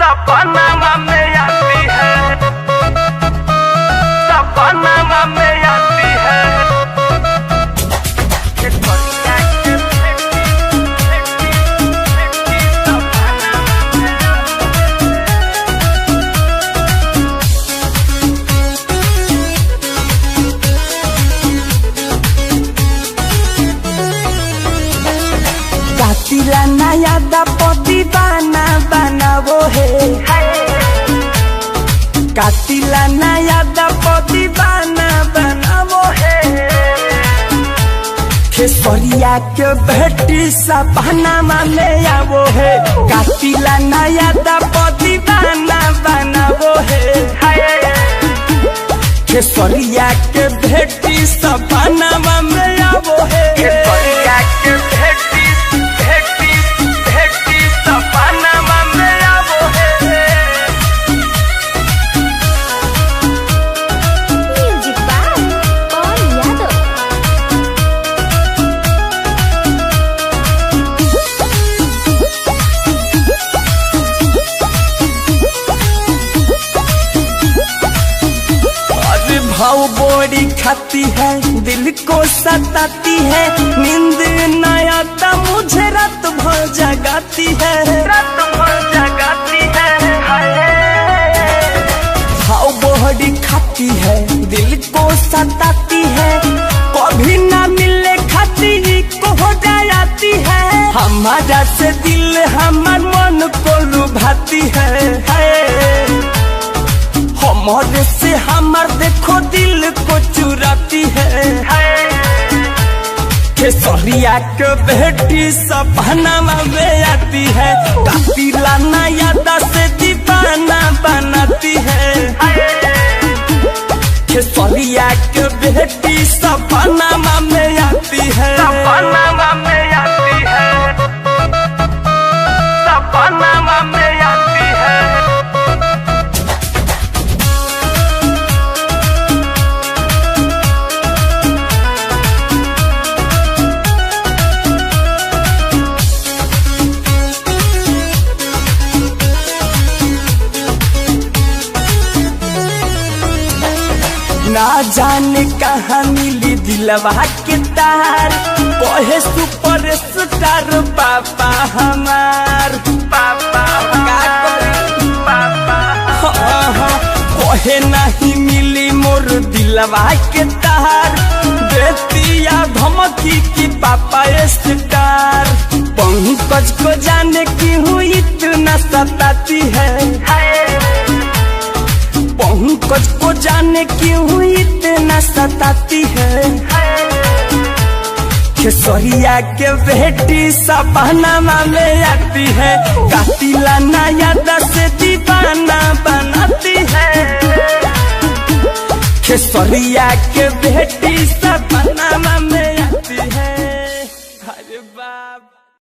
सपना में आती है, सपना में आती है। कातिला नया दपति बना बनावो है, कातिला नया दपति बना बनावो है। खेसरिया के बेटी सपना में आवो है, कातिला नया दपति बना बनावो है। खेसरिया के बेटी सपना में आवो है, खेसरिया के बेटी सपना में आवो है। म्यूजिक बाय पवन यादव। अरे भाव बोरी खाती है, दिल को सताती है, नींद न आता मुझे रात भर जगाती है, रात भर जगाती है। भाव बोरी खाती है, दिल को सताती है, कभी ना मिलने खाती को हो जाती है। हमारा से दिल हमार मन को लुभाती है, हमारे से हमार देखो दिल को चुराती है। खेसरिया के बेटी सपना में आती है, कातिला नया से दीवाना बनाती है। खेसरिया के बेटी सपना में आती है, सपना में आती है, सपना में आती है। ना जाने कहाँ मिली दिलवा के तार, कहे सुपर स्टार पापा हमार। पापा कहे नहीं मिली मोर दिलवा के तार, देतिया धमकी की पापा स्टार। पंकज को जाने क्यों इतना सताती है, पंकज को जाने क्यों इतना सताती है। खेसरिया के बेटी सपना में आती है, कातिला नया से दीवाना बनाती है। खेसरिया के बेटी सपना में